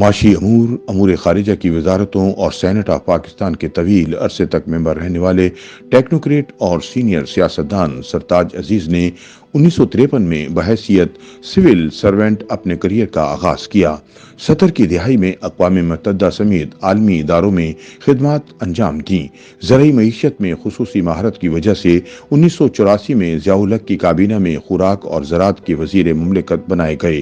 معاشی امور، امور خارجہ کی وزارتوں اور سینٹ آف پاکستان کے طویل عرصے تک ممبر رہنے والے ٹیکنوکریٹ اور سینئر سیاستدان سرتاج عزیز نے 1953 میں بحیثیت سول سرونٹ اپنے کریئر کا آغاز کیا۔ 70 کی دہائی میں اقوام متحدہ سمیت عالمی اداروں میں خدمات انجام دیں۔ زرعی معیشت میں خصوصی مہارت کی وجہ سے 1984 میں ضیاء الحق کی کابینہ میں خوراک اور زراعت کے وزیر مملکت بنائے گئے۔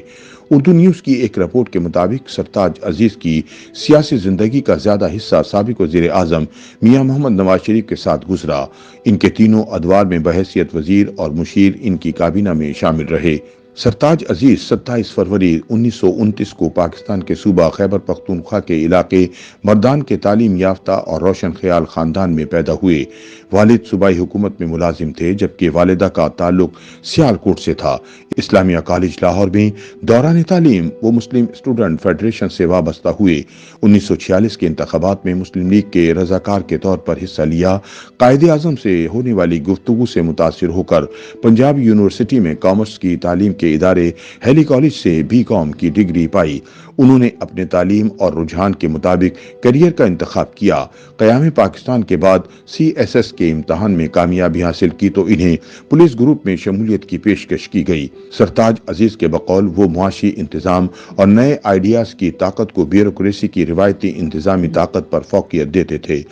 اردو نیوز کی ایک رپورٹ کے مطابق سرتاج عزیز کی سیاسی زندگی کا زیادہ حصہ سابق وزیر اعظم میاں محمد نواز شریف کے ساتھ گزرا۔ ان کے تینوں ادوار میں بحیثیت وزیر اور مشیر ان کی کابینہ میں شامل رہے۔ سرتاج عزیز 27 فروری 1929 کو پاکستان کے صوبہ خیبر پختونخوا کے علاقے مردان کے تعلیم یافتہ اور روشن خیال خاندان میں پیدا ہوئے۔ والد صوبائی حکومت میں ملازم تھے جبکہ والدہ کا تعلق سیالکوٹ سے تھا۔ اسلامیہ کالج لاہور میں دوران تعلیم وہ مسلم اسٹوڈنٹ فیڈریشن سے وابستہ ہوئے۔ 1946 کے انتخابات میں مسلم لیگ کے رضاکار کے طور پر حصہ لیا۔ قائد اعظم سے ہونے والی گفتگو سے متاثر ہو کر پنجاب یونیورسٹی میں کامرس کی تعلیم کے ادارے ہیلی کالج سے بی کام کی ڈگری پائی۔ انہوں نے اپنے تعلیم اور رجحان کے مطابق کیریئر کا انتخاب کیا۔ قیام پاکستان کے بعد سی ایس ایس کے امتحان میں کامیابی حاصل کی تو انہیں پولیس گروپ میں شمولیت کی پیشکش کی گئی۔ سرتاج عزیز کے بقول وہ معاشی انتظام اور نئے آئیڈیاز کی طاقت کو بیوروکریسی کی روایتی انتظامی طاقت پر فوقیت دیتے تھے۔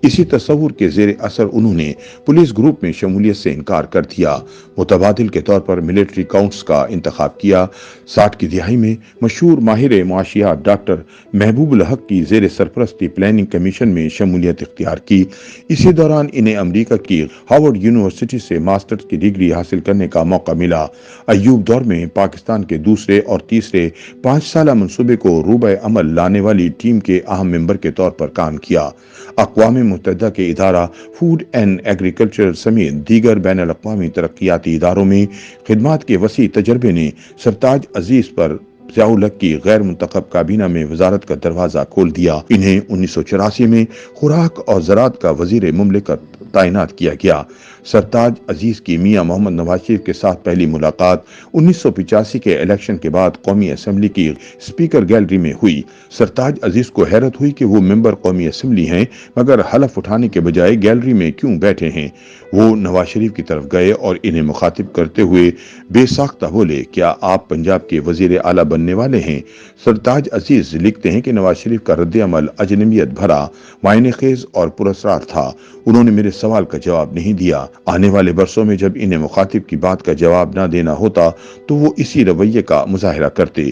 اسی تصور کے زیر اثر انہوں نے پولیس گروپ میں شمولیت سے انکار کر دیا۔ متبادل کے طور پر ملٹری کاؤنٹس کا انتخاب کیا۔ 60 کی دہائی میں مشہور ماہر معاشیات ڈاکٹر محبوب الحق کی زیر سرپرستی پلاننگ کمیشن میں شمولیت اختیار کی۔ اسی دوران انہیں امریکہ کی ہارورڈ یونیورسٹی سے ماسٹرز کی ڈگری حاصل کرنے کا موقع ملا۔ ایوب دور میں پاکستان کے دوسرے اور تیسرے 5 سالہ منصوبے کو روبہ عمل لانے والی ٹیم کے اہم ممبر کے طور پر کام کیا۔ اقوام متحدہ کے ادارہ فوڈ اینڈ ایگریکلچر سمیت دیگر بین الاقوامی ترقیاتی اداروں میں خدمات کے وسیع تجربے نے سرتاج عزیز پر ضیاء الحق کی غیر منتخب کابینہ میں وزارت کا دروازہ کھول دیا۔ انہیں 1984 میں خوراک اور زراعت کا وزیر مملکت تعینات کیا گیا۔ سرتاج عزیز کی میاں محمد نواز شریف کے ساتھ پہلی ملاقات 1985 کے الیکشن کے بعد قومی اسمبلی کی اسپیکر گیلری میں ہوئی۔ سرتاج عزیز کو حیرت ہوئی کہ وہ ممبر قومی اسمبلی ہیں مگر حلف اٹھانے کے بجائے گیلری میں کیوں بیٹھے ہیں۔ وہ نواز شریف کی طرف گئے اور انہیں مخاطب کرتے ہوئے بے ساختہ بولے، کیا آپ پنجاب کے وزیر اعلیٰ بننے والے ہیں؟ سرتاج عزیز لکھتے ہیں کہ نواز شریف کا رد عمل اجنبیت بھرا، معنی خیز اور پراسرار تھا۔ انہوں نے میرے سوال کا جواب نہیں دیا۔ آنے والے برسوں میں جب انہیں مخاطب کی بات کا جواب نہ دینا ہوتا تو وہ اسی رویے کا مظاہرہ کرتے۔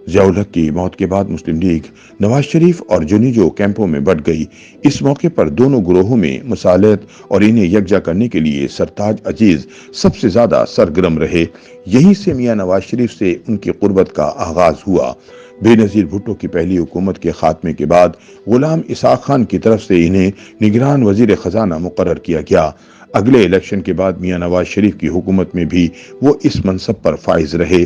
ضیاء الحق کی موت کے بعد مسلم لیگ نواز شریف اور جونیجو کیمپوں میں بٹ گئی۔ اس موقع پر دونوں گروہوں میں مصالحت اور انہیں یکجا کرنے کے لیے سرتاج عزیز سب سے زیادہ سرگرم رہے۔ یہیں سے میاں نواز شریف سے ان کی قربت کا آغاز ہوا۔ بے نظیر بھٹو کی پہلی حکومت کے خاتمے کے بعد غلام اسحاق خان کی طرف سے انہیں نگران وزیر خزانہ مقرر کیا گیا۔ اگلے الیکشن کے بعد میاں نواز شریف کی حکومت میں بھی وہ اس منصب پر فائز رہے۔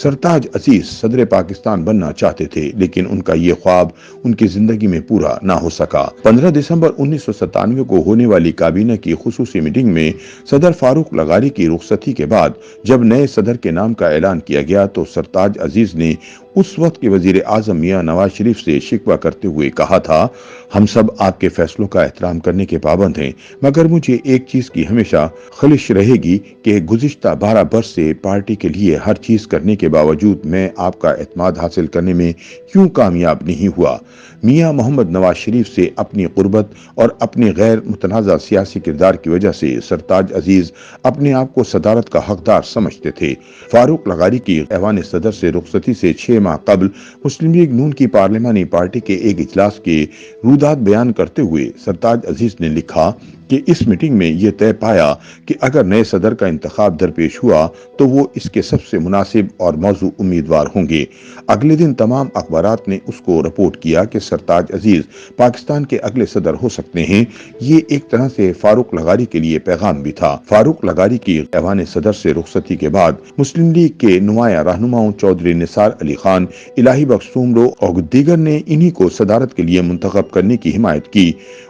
سرتاج عزیز صدر پاکستان بننا چاہتے تھے لیکن ان کا یہ خواب ان کی زندگی میں پورا نہ ہو سکا۔ 15 دسمبر 1997 کو ہونے والی کابینہ کی خصوصی میٹنگ میں صدر فاروق لغاری کی رخصتی کے بعد جب نئے صدر کے نام کا اعلان کیا گیا تو سرتاج عزیز نے اس وقت کے وزیر اعظم میاں نواز شریف سے شکوہ کرتے ہوئے کہا تھا، ہم سب آپ کے فیصلوں کا احترام کرنے کے پابند ہیں مگر مجھے ایک چیز کی ہمیشہ خلش رہے گی کہ گزشتہ 12 برس سے پارٹی کے لیے ہر چیز کرنے کے باوجود میں آپ کا اعتماد حاصل کرنے میں کیوں کامیاب نہیں ہوا۔ میاں محمد نواز شریف سے اپنی قربت اور اپنی غیر متنازع سیاسی کردار کی وجہ سے سرتاج عزیز اپنے آپ کو صدارت کا حقدار سمجھتے تھے۔ فاروق لغاری کی ایوان صدر سے رخصتی سے 6 ماہ قبل مسلم لیگ نون کی پارلیمانی پارٹی کے ایک اجلاس کے رودات بیان کرتے ہوئے سرتاج عزیز نے لکھا کہ اس میٹنگ میں یہ طے پایا کہ اگر نئے صدر کا انتخاب درپیش ہوا تو وہ اس کے سب سے مناسب اور موزوں امیدوار ہوں گے۔ اگلے دن تمام اخبارات نے اس کو رپورٹ کیا کہ سرتاج عزیز پاکستان کے اگلے صدر ہو سکتے ہیں۔ یہ ایک طرح سے فاروق لغاری کے لیے پیغام بھی تھا۔ فاروق لغاری کی ایوان صدر سے رخصتی کے بعد مسلم لیگ کے نمایاں رہنماؤں چودھری نثار علی خان، الہی بخش سومرو اور دیگر نے انہی کو صدارت کے لیے منتخب کرنے کی حمایت کی۔